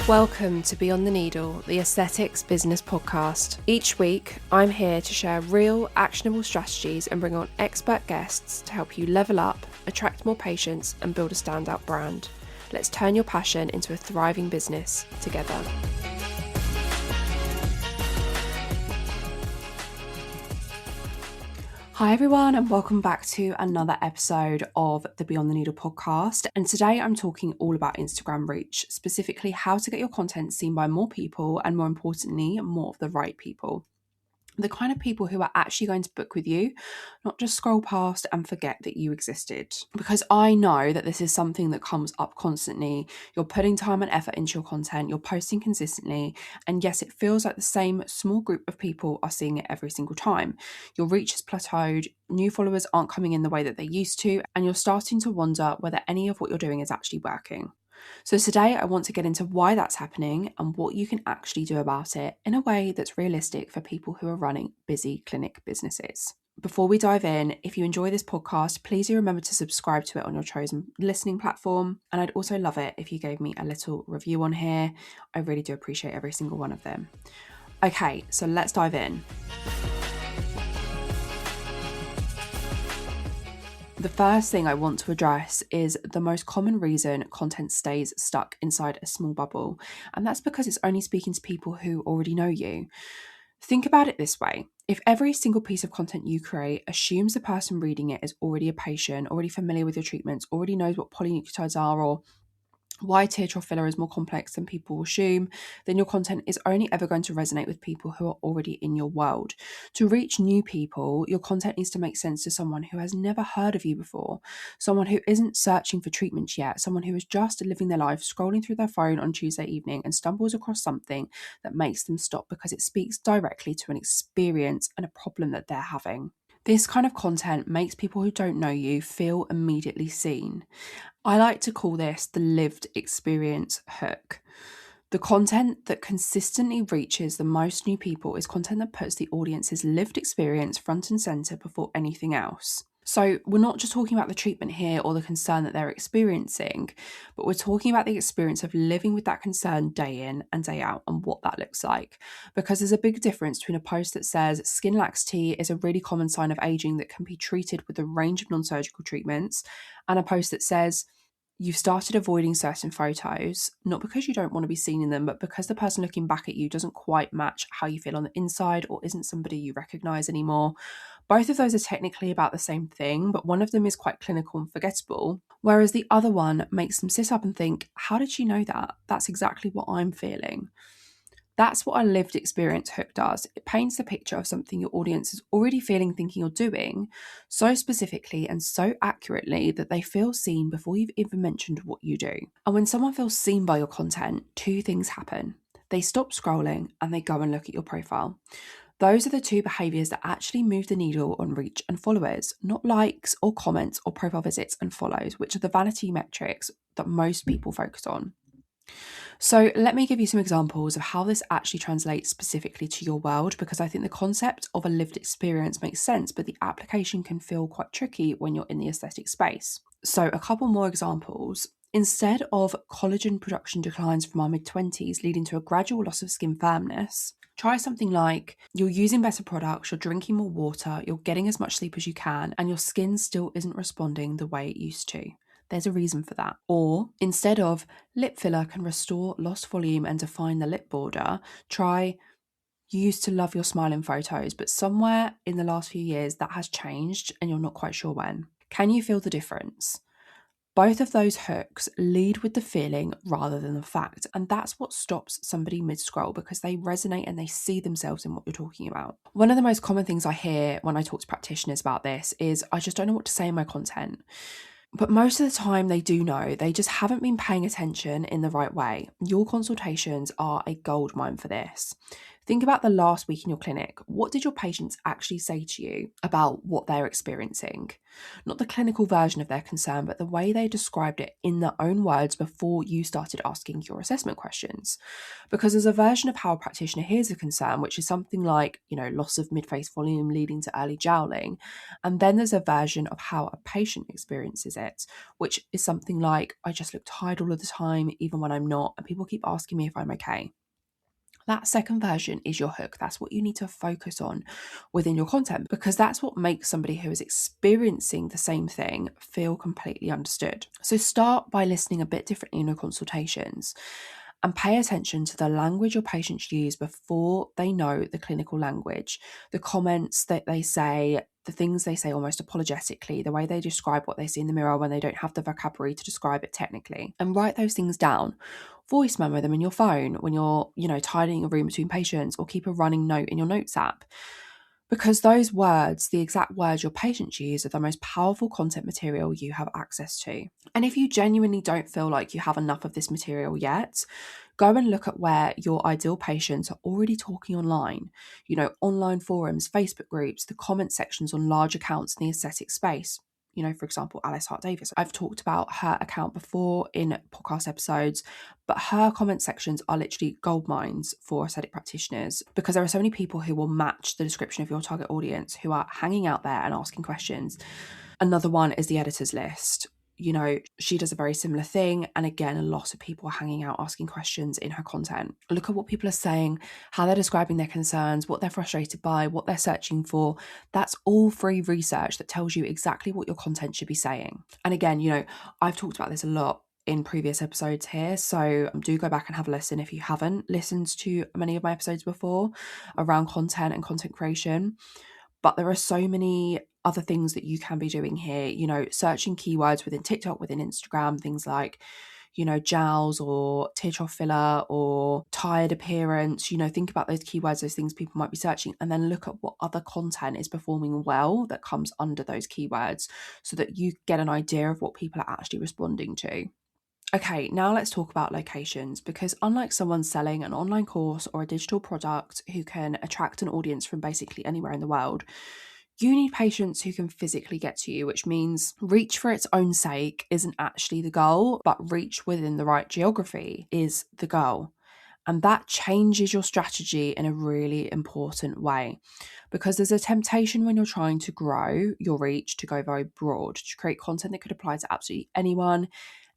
Welcome to Beyond the Needle, the Aesthetics Business Podcast. Each week, I'm here to share real, actionable strategies and bring on expert guests to help you level up, attract more patients, and build a standout brand. Let's turn your passion into a thriving business together. Hi everyone, and welcome back to another episode of the Beyond the Needle podcast. And today I'm talking all about Instagram reach, specifically how to get your content seen by more people and, more importantly, more of the right people. The kind of people who are actually going to book with you, not just scroll past and forget that you existed. Because I know that this is something that comes up constantly. You're putting time and effort into your content, you're posting consistently, and yes, it feels like the same small group of people are seeing it every single time. Your reach has plateaued, new followers aren't coming in the way that they used to, and you're starting to wonder whether any of what you're doing is actually working. So today I want to get into why that's happening and what you can actually do about it in a way that's realistic for people who are running busy clinic businesses. Before we dive in, if you enjoy this podcast, please do remember to subscribe to it on your chosen listening platform. And I'd also love it if you gave me a little review on here. I really do appreciate every single one of them. Okay, so let's dive in. The first thing I want to address is the most common reason content stays stuck inside a small bubble, and that's because it's only speaking to people who already know you. Think about it this way. If every single piece of content you create assumes the person reading it is already a patient, already familiar with your treatments, already knows what polynucleotides are, or why teardrop filler is more complex than people assume, then your content is only ever going to resonate with people who are already in your world. To reach new people, your content needs to make sense to someone who has never heard of you before, someone who isn't searching for treatments yet, someone who is just living their life, scrolling through their phone on Tuesday evening and stumbles across something that makes them stop because it speaks directly to an experience and a problem that they're having. This kind of content makes people who don't know you feel immediately seen. I like to call this the lived experience hook. The content that consistently reaches the most new people is content that puts the audience's lived experience front and center before anything else. So we're not just talking about the treatment here or the concern that they're experiencing, but we're talking about the experience of living with that concern day in and day out and what that looks like. Because there's a big difference between a post that says skin laxity is a really common sign of aging that can be treated with a range of non-surgical treatments, and a post that says you've started avoiding certain photos, not because you don't want to be seen in them, but because the person looking back at you doesn't quite match how you feel on the inside or isn't somebody you recognize anymore. Both of those are technically about the same thing, but one of them is quite clinical and forgettable, whereas the other one makes them sit up and think, how did she know that? That's exactly what I'm feeling. That's what a lived experience hook does. It paints the picture of something your audience is already feeling, thinking, or doing so specifically and so accurately that they feel seen before you've even mentioned what you do. And when someone feels seen by your content, two things happen. They stop scrolling and they go and look at your profile. Those are the two behaviours that actually move the needle on reach and followers, not likes or comments or profile visits and follows, which are the vanity metrics that most people focus on. So let me give you some examples of how this actually translates specifically to your world, because I think the concept of a lived experience makes sense, but the application can feel quite tricky when you're in the aesthetic space. So a couple more examples. Instead of collagen production declines from our mid-20s leading to a gradual loss of skin firmness, try something like you're using better products, you're drinking more water, you're getting as much sleep as you can, and your skin still isn't responding the way it used to. There's a reason for that. Or instead of lip filler can restore lost volume and define the lip border, try you used to love your smiling photos, but somewhere in the last few years that has changed and you're not quite sure when. Can you feel the difference? Both of those hooks lead with the feeling rather than the fact, and that's what stops somebody mid-scroll because they resonate and they see themselves in what you're talking about. One of the most common things I hear when I talk to practitioners about this is, I just don't know what to say in my content. But most of the time they do know, they just haven't been paying attention in the right way. Your consultations are a goldmine for this. Think about the last week in your clinic. What did your patients actually say to you about what they're experiencing? Not the clinical version of their concern, but the way they described it in their own words before you started asking your assessment questions. Because there's a version of how a practitioner hears a concern, which is something like, loss of midface volume leading to early jowling. And then there's a version of how a patient experiences it, which is something like, I just look tired all of the time, even when I'm not, and people keep asking me if I'm okay. That second version is your hook. That's what you need to focus on within your content, because that's what makes somebody who is experiencing the same thing feel completely understood. So start by listening a bit differently in your consultations and pay attention to the language your patients use before they know the clinical language, the comments that they say, the things they say almost apologetically, the way they describe what they see in the mirror when they don't have the vocabulary to describe it technically, and write those things down. Voice memo them in your phone when you're, tidying a room between patients, or keep a running note in your notes app. Because those words, the exact words your patients use, are the most powerful content material you have access to. And if you genuinely don't feel like you have enough of this material yet, go and look at where your ideal patients are already talking online. Online forums, Facebook groups, the comment sections on large accounts in the aesthetic space. For example, Alice Hart Davis. I've talked about her account before in podcast episodes, but her comment sections are literally gold mines for aesthetic practitioners, because there are so many people who will match the description of your target audience, who are hanging out there and asking questions. Another one is the editor's list. She does a very similar thing. And again, a lot of people are hanging out asking questions in her content. Look at what people are saying, how they're describing their concerns, what they're frustrated by, what they're searching for. That's all free research that tells you exactly what your content should be saying. And again, I've talked about this a lot in previous episodes here, so do go back and have a listen if you haven't listened to many of my episodes before around content and content creation. But there are so many other things that you can be doing here, searching keywords within TikTok, within Instagram, things like, jowls or tear trough filler or tired appearance. Think about those keywords, those things people might be searching, and then look at what other content is performing well that comes under those keywords, so that you get an idea of what people are actually responding to. Okay, now let's talk about locations, because unlike someone selling an online course or a digital product who can attract an audience from basically anywhere in the world, you need patients who can physically get to you, which means reach for its own sake isn't actually the goal, but reach within the right geography is the goal. And that changes your strategy in a really important way, because there's a temptation when you're trying to grow your reach to go very broad, to create content that could apply to absolutely anyone,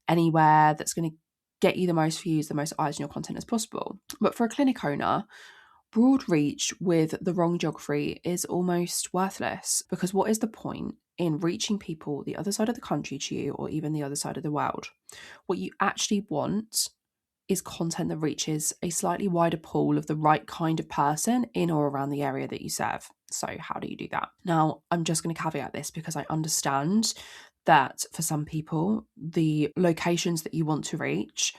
anywhere, that's going to get you the most views, the most eyes on your content as possible. But for a clinic owner, broad reach with the wrong geography is almost worthless, because what is the point in reaching people the other side of the country to you, or even the other side of the world? What you actually want is content that reaches a slightly wider pool of the right kind of person in or around the area that you serve. So how do you do that? Now, I'm just going to caveat this, because I understand that for some people, the locations that you want to reach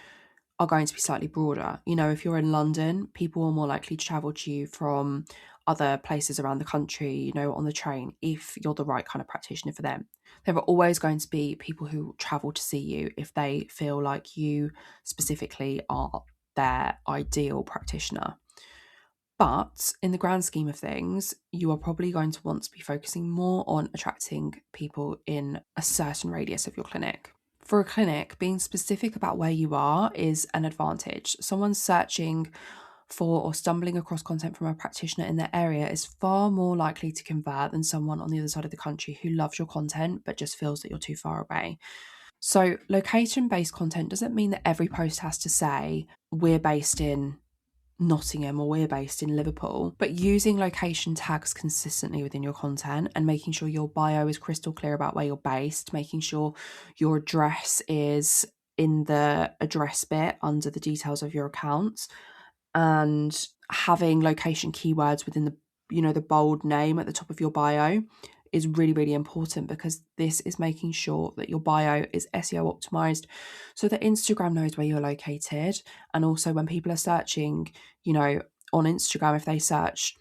are going to be slightly broader. If you're in London, people are more likely to travel to you from other places around the country, on the train, if you're the right kind of practitioner for them. There are always going to be people who travel to see you if they feel like you specifically are their ideal practitioner. But in the grand scheme of things, you are probably going to want to be focusing more on attracting people in a certain radius of your clinic. For a clinic, being specific about where you are is an advantage. Someone searching for or stumbling across content from a practitioner in their area is far more likely to convert than someone on the other side of the country who loves your content but just feels that you're too far away. So location-based content doesn't mean that every post has to say, we're based in Nottingham or we're based in Liverpool, but using location tags consistently within your content and making sure your bio is crystal clear about where you're based, making sure your address is in the address bit under the details of your accounts, and having location keywords within the bold name at the top of your bio is really, really important, because this is making sure that your bio is SEO optimized, so that Instagram knows where you're located. And also when people are searching, on Instagram, if they search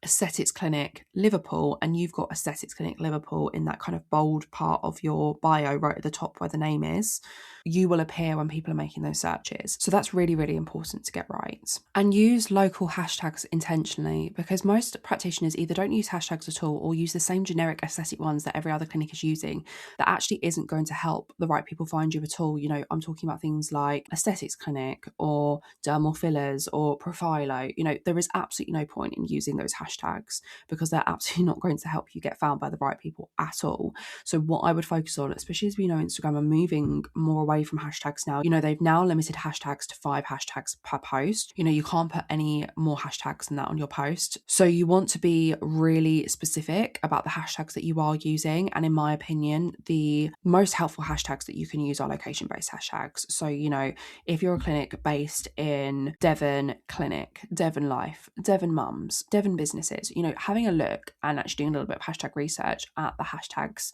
Aesthetics Clinic Liverpool, and you've got Aesthetics Clinic Liverpool in that kind of bold part of your bio right at the top where the name is, you will appear when people are making those searches. So that's really, really important to get right. And use local hashtags intentionally, because most practitioners either don't use hashtags at all or use the same generic aesthetic ones that every other clinic is using that actually isn't going to help the right people find you at all. You know, I'm talking about things like Aesthetics Clinic or dermal fillers or Profilo. You know, there is absolutely no point in using those hashtags because they're absolutely not going to help you get found by the right people at all. So what I would focus on, especially as we know Instagram are moving more away from hashtags now, you know, they've now limited hashtags to 5 hashtags per post. You know, you can't put any more hashtags than that on your post. So you want to be really specific about the hashtags that you are using. And in my opinion, the most helpful hashtags that you can use are location-based hashtags. So, you know, if you're a clinic based in Devon Clinic, Devon Life, Devon Mums, Devon Businesses, you know, having a look and actually doing a little bit of hashtag research at the hashtags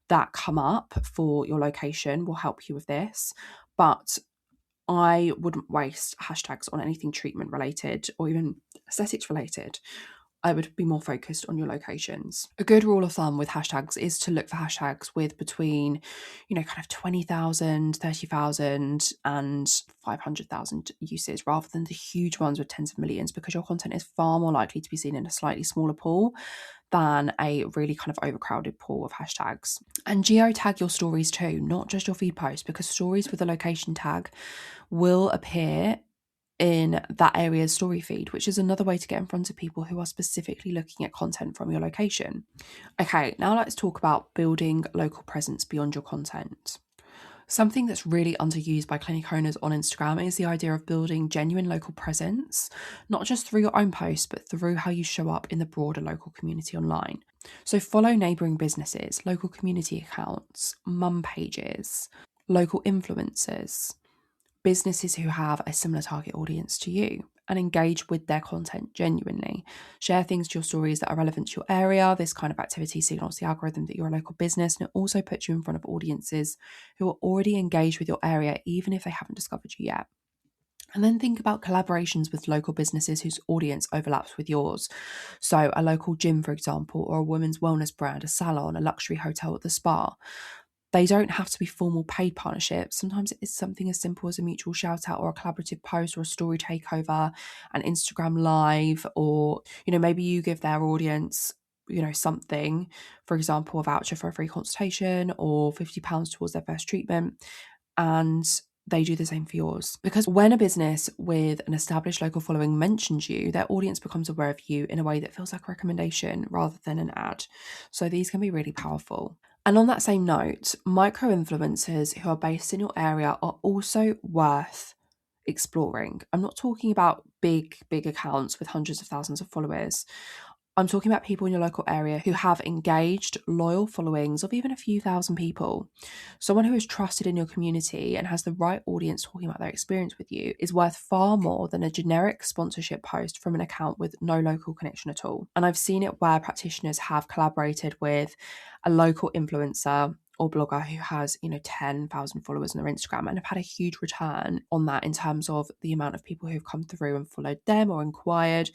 that come up for your location will help you with this. But I wouldn't waste hashtags on anything treatment related or even aesthetics related. I would be more focused on your locations. A good rule of thumb with hashtags is to look for hashtags with between, you know, kind of 20,000, 30,000 and 500,000 uses rather than the huge ones with tens of millions, because your content is far more likely to be seen in a slightly smaller pool than a really kind of overcrowded pool of hashtags. And geotag your stories too, not just your feed posts, because stories with a location tag will appear in that area's story feed, which is another way to get in front of people who are specifically looking at content from your location. Okay, now let's talk about building local presence beyond your content. Something that's really underused by clinic owners on Instagram is the idea of building genuine local presence, not just through your own posts, but through how you show up in the broader local community online. So follow neighbouring businesses, local community accounts, mum pages, local influencers, businesses who have a similar target audience to you, and engage with their content genuinely. Share things to your stories that are relevant to your area. This kind of activity signals the algorithm that you're a local business, and it also puts you in front of audiences who are already engaged with your area, even if they haven't discovered you yet. And then think about collaborations with local businesses whose audience overlaps with yours. So a local gym, for example, or a women's wellness brand, a salon, a luxury hotel at the spa. They don't have to be formal paid partnerships. Sometimes it is something as simple as a mutual shout out or a collaborative post or a story takeover, an Instagram live, or, you know, maybe you give their audience, you know, something, for example, a voucher for a free consultation or £50 towards their first treatment, and they do the same for yours. Because when a business with an established local following mentions you, their audience becomes aware of you in a way that feels like a recommendation rather than an ad. So these can be really powerful. And on that same note, micro influencers who are based in your area are also worth exploring. I'm not talking about big accounts with hundreds of thousands of followers. I'm talking about people in your local area who have engaged, loyal followings of even a few thousand people. Someone who is trusted in your community and has the right audience talking about their experience with you is worth far more than a generic sponsorship post from an account with no local connection at all. And I've seen it where practitioners have collaborated with a local influencer or blogger who has, you know, 10,000 followers on their Instagram and have had a huge return on that in terms of the amount of people who've come through and followed them or inquired,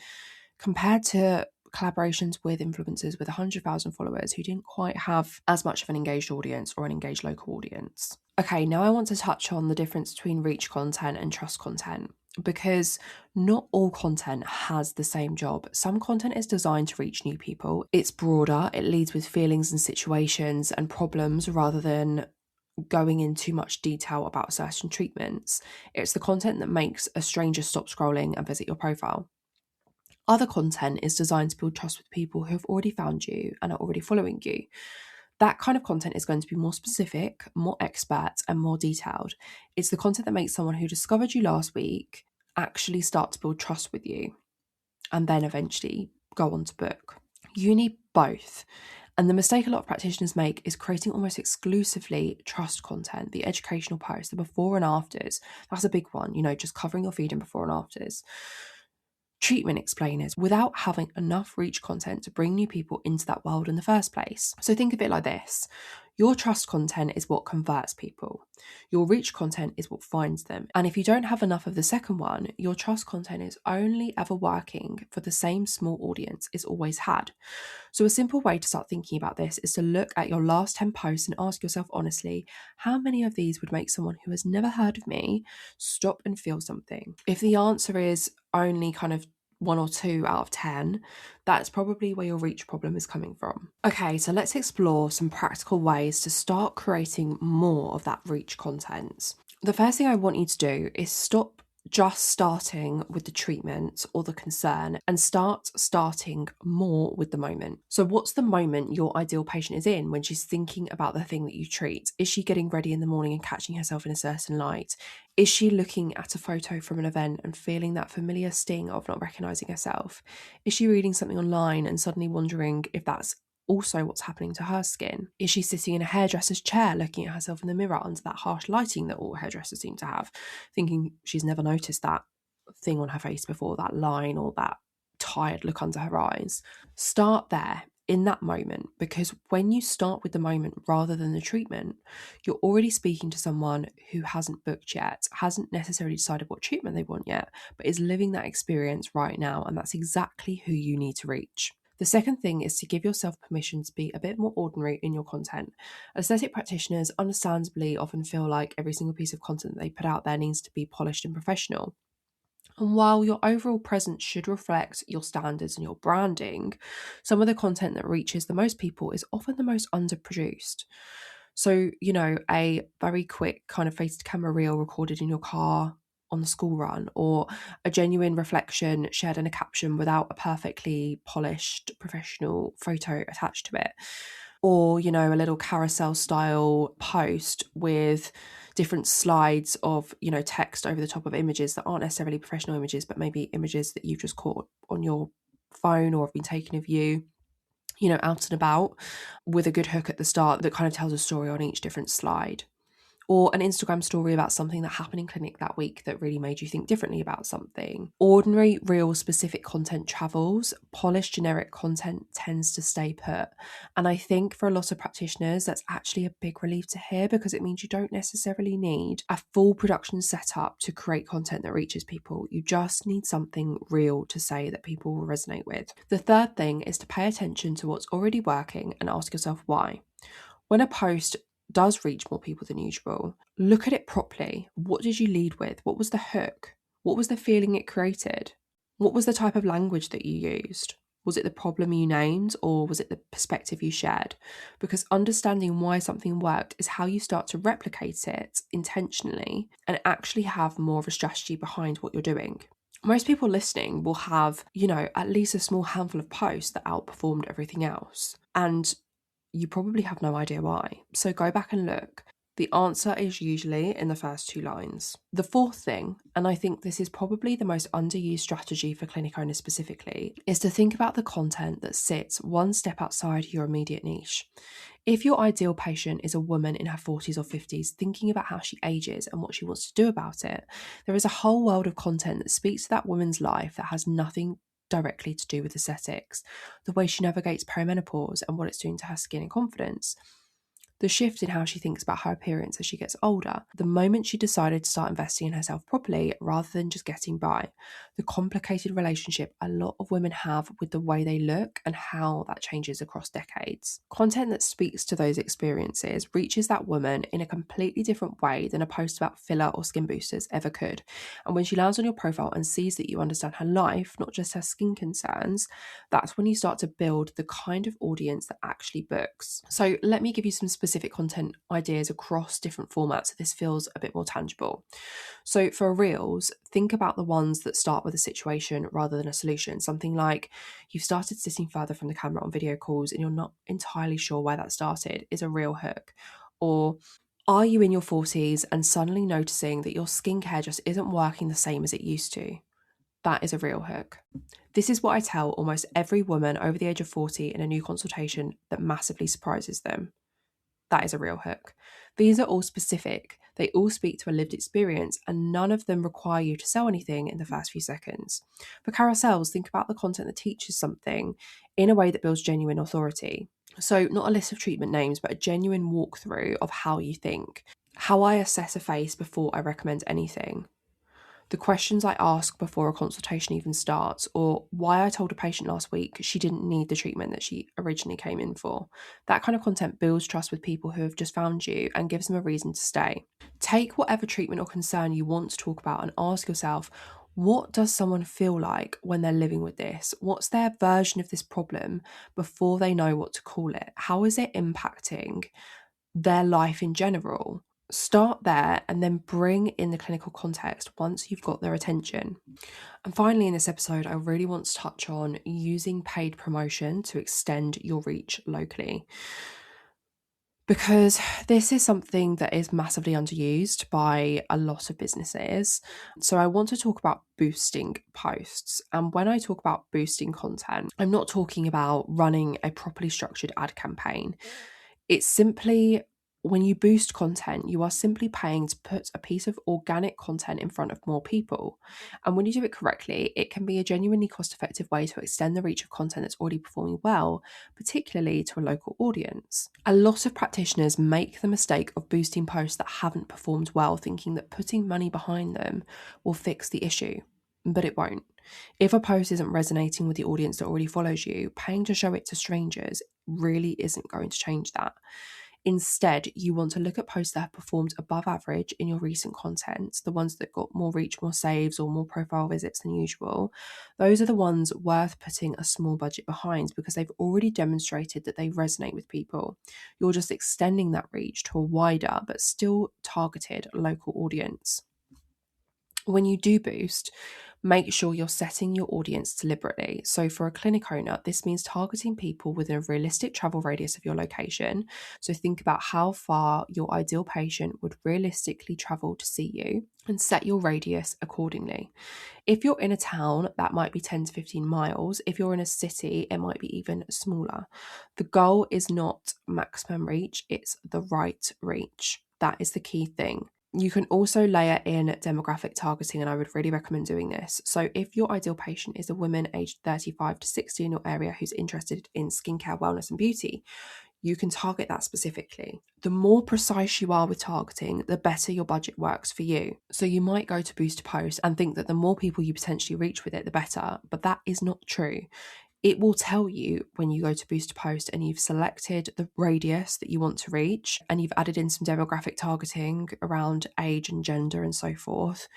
compared to collaborations with influencers with 100,000 followers who didn't quite have as much of an engaged audience or an engaged local audience. Okay, now I want to touch on the difference between reach content and trust content, because not all content has the same job. Some content is designed to reach new people. It's broader, it leads with feelings and situations and problems rather than going into much detail about certain treatments. It's the content that makes a stranger stop scrolling and visit your profile. Other content is designed to build trust with people who have already found you and are already following you. That kind of content is going to be more specific, more expert, and more detailed. It's the content that makes someone who discovered you last week actually start to build trust with you and then eventually go on to book. You need both. And the mistake a lot of practitioners make is creating almost exclusively trust content, the educational posts, the before and afters. That's a big one, you know, just covering your feed in before and afters. Treatment explainers without having enough reach content to bring new people into that world in the first place. So think of it like this. Your trust content is what converts people. Your reach content is what finds them. And if you don't have enough of the second one, your trust content is only ever working for the same small audience it's always had. So, a simple way to start thinking about this is to look at your last 10 posts and ask yourself honestly, how many of these would make someone who has never heard of me stop and feel something? If the answer is only kind of 1 or 2 out of 10, that's probably where your reach problem is coming from. Okay, so let's explore some practical ways to start creating more of that reach content. The first thing I want you to do is stop just starting with the treatment or the concern and starting more with the moment. So, what's the moment your ideal patient is in when she's thinking about the thing that you treat? Is she getting ready in the morning and catching herself in a certain light? Is she looking at a photo from an event and feeling that familiar sting of not recognizing herself? Is she reading something online and suddenly wondering if that's also what's happening to her skin? Is she sitting in a hairdresser's chair looking at herself in the mirror under that harsh lighting that all hairdressers seem to have, thinking she's never noticed that thing on her face before, that line or that tired look under her eyes? Start there in that moment, because when you start with the moment rather than the treatment, you're already speaking to someone who hasn't booked yet, hasn't necessarily decided what treatment they want yet, but is living that experience right now, and that's exactly who you need to reach. The second thing is to give yourself permission to be a bit more ordinary in your content. Aesthetic practitioners understandably often feel like every single piece of content that they put out there needs to be polished and professional. And while your overall presence should reflect your standards and your branding, some of the content that reaches the most people is often the most underproduced. So, a very quick kind of face to camera reel recorded in your car on the school run, or a genuine reflection shared in a caption without a perfectly polished professional photo attached to it, or, a little carousel style post with different slides of, text over the top of images that aren't necessarily professional images, but maybe images that you've just caught on your phone or have been taken of you, out and about, with a good hook at the start that kind of tells a story on each different slide. Or an Instagram story about something that happened in clinic that week that really made you think differently about something. Ordinary, real, specific content travels. Polished, generic content tends to stay put. And I think for a lot of practitioners, that's actually a big relief to hear, because it means you don't necessarily need a full production setup to create content that reaches people. You just need something real to say that people will resonate with. The third thing is to pay attention to what's already working and ask yourself why. When a post does reach more people than usual, look at it properly. What did you lead with? What was the hook? What was the feeling it created? What was the type of language that you used? Was it the problem you named, or was it the perspective you shared? Because understanding why something worked is how you start to replicate it intentionally and actually have more of a strategy behind what you're doing. Most people listening will have, at least a small handful of posts that outperformed everything else. And you probably have no idea why. So go back and look. The answer is usually in the first 2 lines. The fourth thing, and I think this is probably the most underused strategy for clinic owners specifically, is to think about the content that sits one step outside your immediate niche. If your ideal patient is a woman in her 40s or 50s thinking about how she ages and what she wants to do about it, there is a whole world of content that speaks to that woman's life that has nothing directly to do with aesthetics, the way she navigates perimenopause and what it's doing to her skin and confidence, the shift in how she thinks about her appearance as she gets older, the moment she decided to start investing in herself properly rather than just getting by, the complicated relationship a lot of women have with the way they look and how that changes across decades. Content that speaks to those experiences reaches that woman in a completely different way than a post about filler or skin boosters ever could. And when she lands on your profile and sees that you understand her life, not just her skin concerns, that's when you start to build the kind of audience that actually books. So let me give you some specific content ideas across different formats so this feels a bit more tangible. So for Reels, think about the ones that start with a situation rather than a solution. Something like, you've started sitting further from the camera on video calls and you're not entirely sure why that started, is a real hook. Or, are you in your 40s and suddenly noticing that your skincare just isn't working the same as it used to? That is a real hook. This is what I tell almost every woman over the age of 40 in a new consultation that massively surprises them. That is a real hook. These are all specific. They all speak to a lived experience, and none of them require you to sell anything in the first few seconds. For carousels, think about the content that teaches something in a way that builds genuine authority. So, not a list of treatment names, but a genuine walkthrough of how you think, how I assess a face before I recommend anything, the questions I ask before a consultation even starts, or why I told a patient last week she didn't need the treatment that she originally came in for. That kind of content builds trust with people who have just found you and gives them a reason to stay. Take whatever treatment or concern you want to talk about and ask yourself, what does someone feel like when they're living with this? What's their version of this problem before they know what to call it? How is it impacting their life in general? Start there and then bring in the clinical context once you've got their attention. And finally, in this episode, I really want to touch on using paid promotion to extend your reach locally, because this is something that is massively underused by a lot of businesses. So I want to talk about boosting posts. And when I talk about boosting content, I'm not talking about running a properly structured ad campaign. It's simply, when you boost content, you are simply paying to put a piece of organic content in front of more people. And when you do it correctly, it can be a genuinely cost-effective way to extend the reach of content that's already performing well, particularly to a local audience. A lot of practitioners make the mistake of boosting posts that haven't performed well, thinking that putting money behind them will fix the issue, but it won't. If a post isn't resonating with the audience that already follows you, paying to show it to strangers really isn't going to change that. Instead, you want to look at posts that have performed above average in your recent content, the ones that got more reach, more saves, or more profile visits than usual. Those are the ones worth putting a small budget behind because they've already demonstrated that they resonate with people. You're just extending that reach to a wider but still targeted local audience. When you do boost, make sure you're setting your audience deliberately. So, for a clinic owner, this means targeting people within a realistic travel radius of your location. So, think about how far your ideal patient would realistically travel to see you and set your radius accordingly. If you're in a town, that might be 10 to 15 miles. If you're in a city, it might be even smaller. The goal is not maximum reach, it's the right reach. That is the key thing. You can also layer in demographic targeting, and I would really recommend doing this. So, if your ideal patient is a woman aged 35 to 60 in your area who's interested in skincare, wellness, and beauty, you can target that specifically. The more precise you are with targeting, the better your budget works for you. So, you might go to boost a post and think that the more people you potentially reach with it, the better, but that is not true. It will tell you when you go to boost a post and you've selected the radius that you want to reach and you've added in some demographic targeting around age and gender and so forth.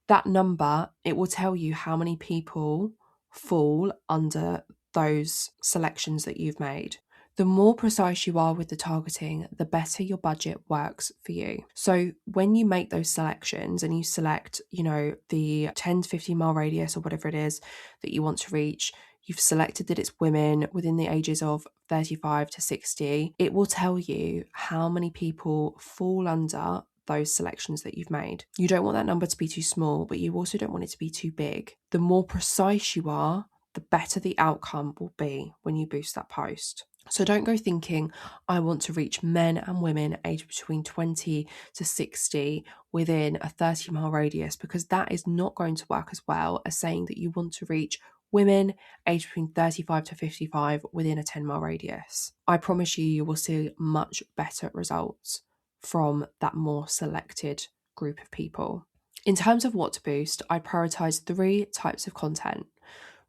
That number, it will tell you how many people fall under those selections that you've made. The more precise you are with the targeting, the better your budget works for you. So when you make those selections and you select, the 10 to 15 mile radius or whatever it is that you want to reach, you've selected that it's women within the ages of 35 to 60, it will tell you how many people fall under those selections that you've made. You don't want that number to be too small, but you also don't want it to be too big. The more precise you are, the better the outcome will be when you boost that post. So don't go thinking, I want to reach men and women aged between 20 to 60 within a 30-mile radius, because that is not going to work as well as saying that you want to reach women aged between 35 to 55 within a 10-mile radius. I promise you, you will see much better results from that more selected group of people. In terms of what to boost, I prioritize 3 types of content.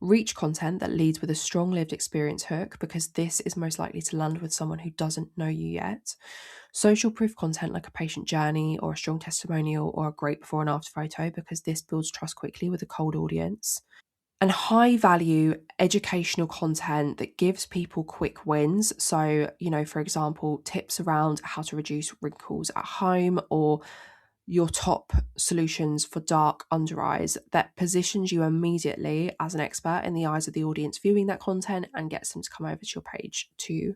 Reach content that leads with a strong lived experience hook, because this is most likely to land with someone who doesn't know you yet. Social proof content like a patient journey or a strong testimonial or a great before and after photo, because this builds trust quickly with a cold audience. And high value educational content that gives people quick wins. So, for example, tips around how to reduce wrinkles at home, or your top solutions for dark under eyes, that positions you immediately as an expert in the eyes of the audience viewing that content and gets them to come over to your page to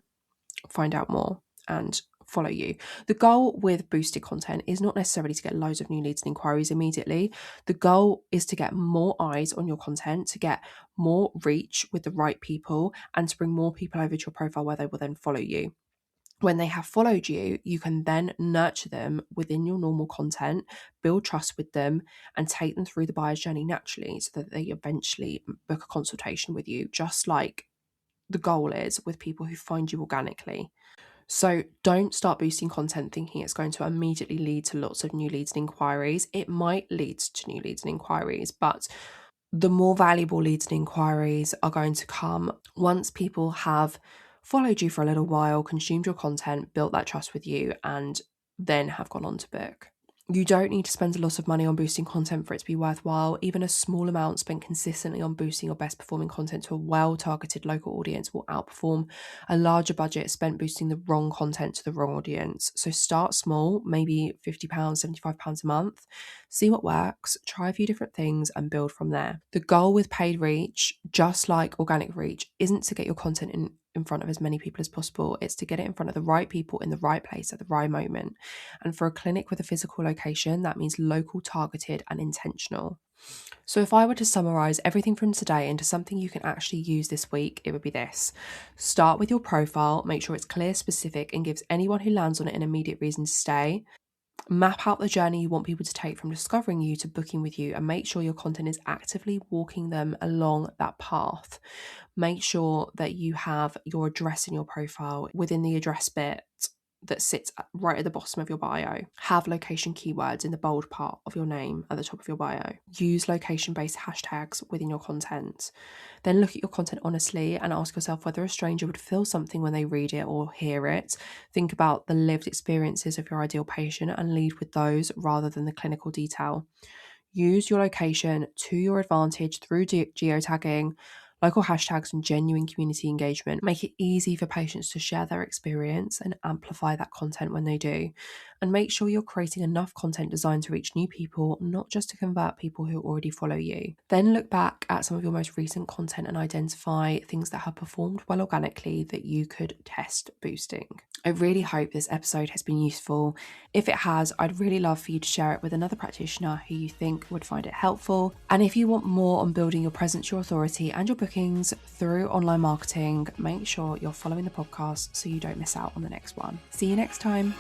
find out more and follow you. The goal with boosted content is not necessarily to get loads of new leads and inquiries immediately. The goal is to get more eyes on your content, to get more reach with the right people, and to bring more people over to your profile where they will then follow you. When they have followed you, you can then nurture them within your normal content, build trust with them, and take them through the buyer's journey naturally so that they eventually book a consultation with you, just like the goal is with people who find you organically. So don't start boosting content thinking it's going to immediately lead to lots of new leads and inquiries. It might lead to new leads and inquiries, but the more valuable leads and inquiries are going to come once people have followed you for a little while, consumed your content, built that trust with you, and then have gone on to book. You don't need to spend a lot of money on boosting content for it to be worthwhile. Even a small amount spent consistently on boosting your best performing content to a well-targeted local audience will outperform a larger budget spent boosting the wrong content to the wrong audience. So start small, maybe £50, £75 a month. See what works, try a few different things and build from there. The goal with paid reach, just like organic reach, isn't to get your content in front of as many people as possible. It's to get it in front of the right people in the right place at the right moment. And for a clinic with a physical location, that means local, targeted, and intentional. So if I were to summarize everything from today into something you can actually use this week, it would be this. Start with your profile, make sure it's clear, specific, and gives anyone who lands on it an immediate reason to stay. Map out the journey you want people to take from discovering you to booking with you, and make sure your content is actively walking them along that path. Make sure that you have your address in your profile within the address bit that sits right at the bottom of your bio. Have location keywords in the bold part of your name at the top of your bio. Use location-based hashtags within your content. Then look at your content honestly and ask yourself whether a stranger would feel something when they read it or hear it. Think about the lived experiences of your ideal patient and lead with those rather than the clinical detail. Use your location to your advantage through geotagging, local hashtags, and genuine community engagement. Make it easy for patients to share their experience and amplify that content when they do. And make sure you're creating enough content designed to reach new people, not just to convert people who already follow you. Then look back at some of your most recent content and identify things that have performed well organically that you could test boosting. I really hope this episode has been useful. If it has, I'd really love for you to share it with another practitioner who you think would find it helpful. And if you want more on building your presence, your authority, and your bookings through online marketing, make sure you're following the podcast so you don't miss out on the next one. See you next time.